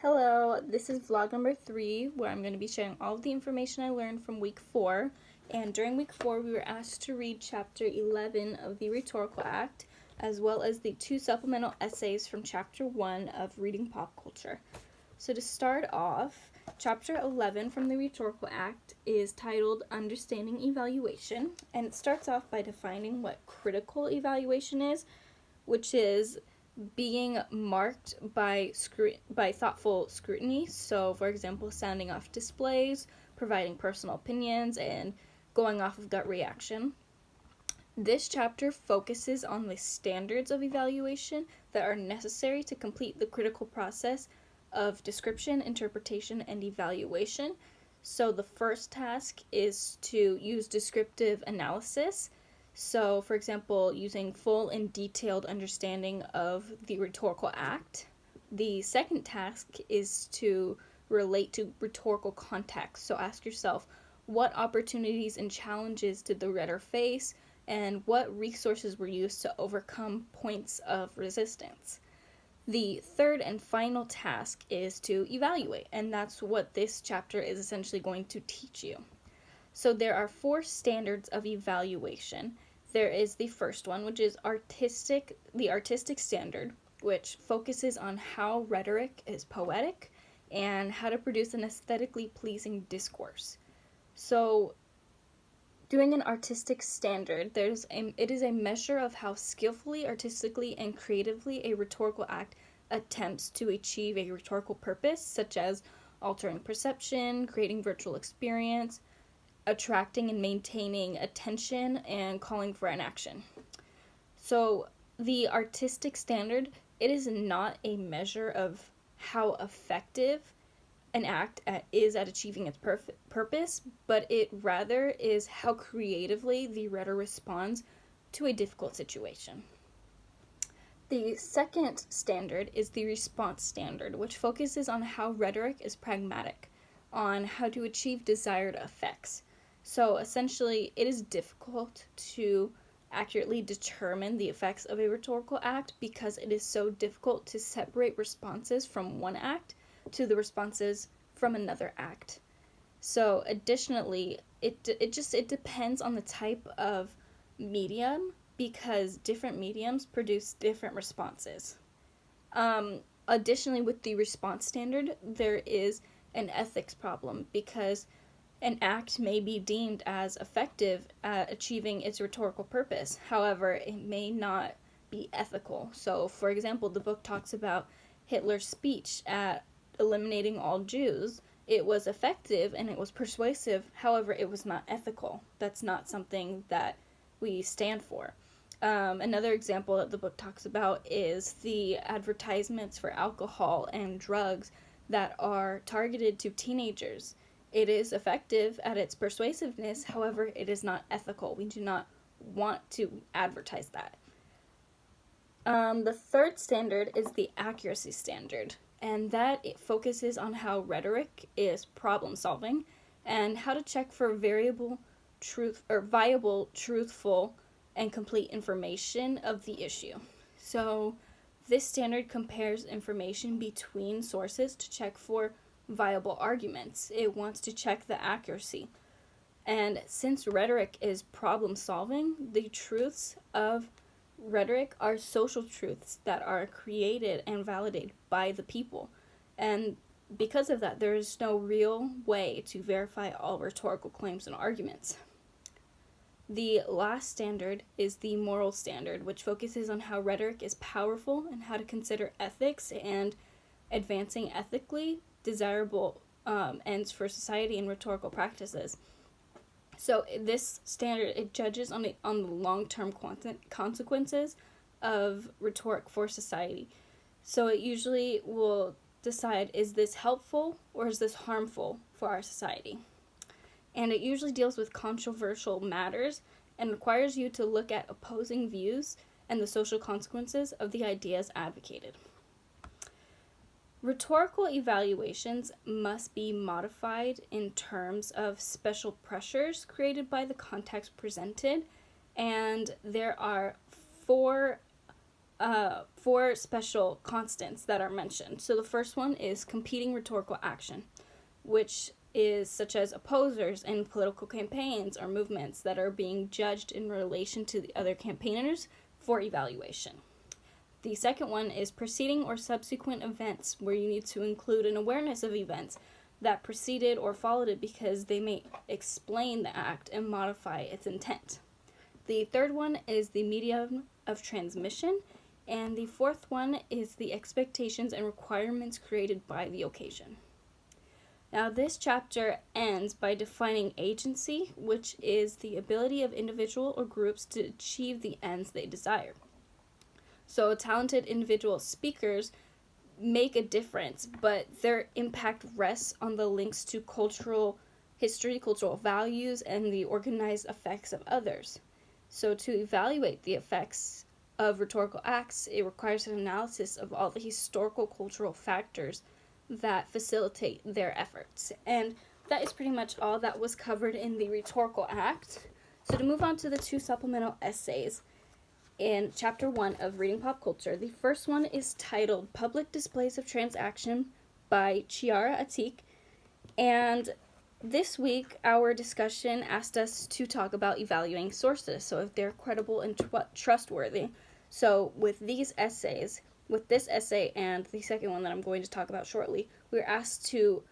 Hello, this is vlog number 3, where I'm going to be sharing all of the information I learned from week 4. And during week 4, we were asked to read chapter 11 of the Rhetorical Act, as well as the 2 supplemental essays from chapter 1 of Reading Pop Culture. So to start off, chapter 11 from the Rhetorical Act is titled Understanding Evaluation, and it starts off by defining what critical evaluation is, which is being marked by thoughtful scrutiny. So, for example, sounding off displays, providing personal opinions, and going off of gut reaction. This chapter focuses on the standards of evaluation that are necessary to complete the critical process of description, interpretation, and evaluation. So the first task is to use descriptive analysis. So, for example, using full and detailed understanding of the rhetorical act. The second task is to relate to rhetorical context. So ask yourself, what opportunities and challenges did the rhetor face, and what resources were used to overcome points of resistance? The third and final task is to evaluate, and that's what this chapter is essentially going to teach you. So there are 4 standards of evaluation. There is the first one, which is the artistic standard, which focuses on how rhetoric is poetic and how to produce an aesthetically pleasing discourse. So doing an artistic standard, it is a measure of how skillfully, artistically, and creatively a rhetorical act attempts to achieve a rhetorical purpose, such as altering perception, creating virtual experience, attracting and maintaining attention, and calling for an action. So the artistic standard, it is not a measure of how effective an act is at achieving its purpose, but it rather is how creatively the rhetor responds to a difficult situation. The second standard is the response standard, which focuses on how rhetoric is pragmatic, on how to achieve desired effects. So essentially, it is difficult to accurately determine the effects of a rhetorical act because it is so difficult to separate responses from one act to the responses from another act. So additionally, it depends on the type of medium, because different mediums produce different responses. Additionally, with the response standard, there is an ethics problem because an act may be deemed as effective at achieving its rhetorical purpose. However, it may not be ethical. So, for example, the book talks about Hitler's speech at eliminating all Jews. It was effective and it was persuasive. However, it was not ethical. That's not something that we stand for. Another example that the book talks about is the advertisements for alcohol and drugs that are targeted to teenagers. It is effective at its persuasiveness, however, it is not ethical. We do not want to advertise that. The third standard is the accuracy standard, and that it focuses on how rhetoric is problem solving and how to check for viable, truthful, and complete information of the issue. So this standard compares information between sources to check for viable arguments. It wants to check the accuracy. And since rhetoric is problem solving, the truths of rhetoric are social truths that are created and validated by the people. And because of that, there is no real way to verify all rhetorical claims and arguments. The last standard is the moral standard, which focuses on how rhetoric is powerful and how to consider ethics and advancing ethically desirable ends for society and rhetorical practices. So this standard, it judges on the long-term consequences of rhetoric for society. So it usually will decide, is this helpful or is this harmful for our society? And it usually deals with controversial matters and requires you to look at opposing views and the social consequences of the ideas advocated. Rhetorical evaluations must be modified in terms of special pressures created by the context presented, and there are 4 four special constants that are mentioned. So the first one is competing rhetorical action, which is such as opposers in political campaigns or movements that are being judged in relation to the other campaigners for evaluation. The second one is preceding or subsequent events, where you need to include an awareness of events that preceded or followed it because they may explain the act and modify its intent. The third one is the medium of transmission, and the fourth one is the expectations and requirements created by the occasion. Now, this chapter ends by defining agency, which is the ability of individual or groups to achieve the ends they desire. So, talented individual speakers make a difference, but their impact rests on the links to cultural history, cultural values, and the organized effects of others. So, to evaluate the effects of rhetorical acts, it requires an analysis of all the historical cultural factors that facilitate their efforts. And that is pretty much all that was covered in the rhetorical act. So to move on to the two supplemental essays in chapter 1 of Reading Pop Culture, the first one is titled Public Displays of Transaction by Chiara Atik. And this week, our discussion asked us to talk about evaluating sources, so if they're credible and trustworthy. So with these essays, with this essay and the second one that I'm going to talk about shortly, we were asked to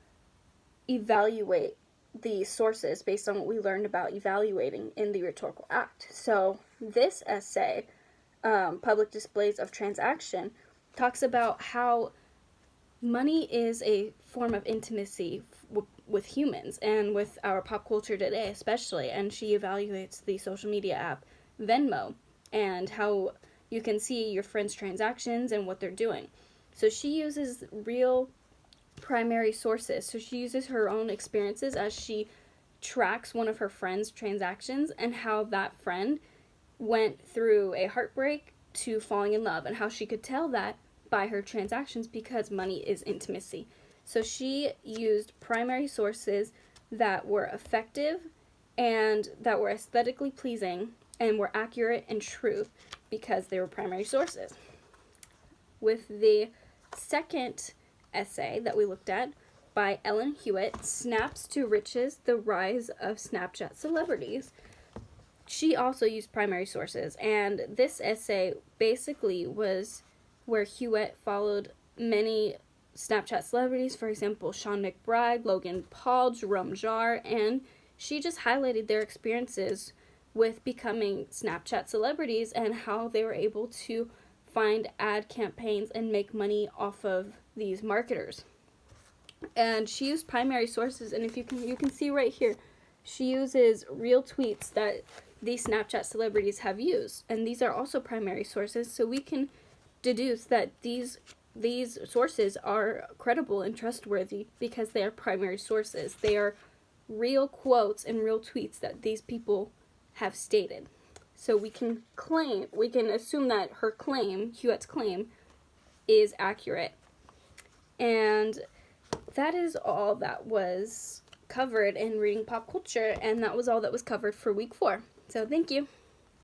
evaluate the sources based on what we learned about evaluating in the rhetorical act. So this essay, Public Displays of Transaction, talks about how money is a form of intimacy with humans and with our pop culture today especially, and she evaluates the social media app Venmo and how you can see your friends' transactions and what they're doing. So she uses real primary sources. So she uses her own experiences as she tracks one of her friends' transactions and how that friend went through a heartbreak to falling in love, and how she could tell that by her transactions because money is intimacy. So she used primary sources that were effective and that were aesthetically pleasing and were accurate and true because they were primary sources. With the second essay that we looked at by Ellen Hewitt, Snaps to Riches, The Rise of Snapchat Celebrities, she also used primary sources, and this essay basically was where Hewitt followed many Snapchat celebrities, for example, Sean McBride, Logan Paul, Jerome Jarre, and she just highlighted their experiences with becoming Snapchat celebrities and how they were able to find ad campaigns and make money off of these marketers. And she used primary sources, and if you can see right here, she uses real tweets that these Snapchat celebrities have used, and these are also primary sources, so we can deduce that these sources are credible and trustworthy because they are primary sources. They are real quotes and real tweets that these people have stated. So we can assume that her claim, Hewitt's claim, is accurate. And that is all that was covered in Reading Pop Culture, and that was all that was covered for week 4. So thank you.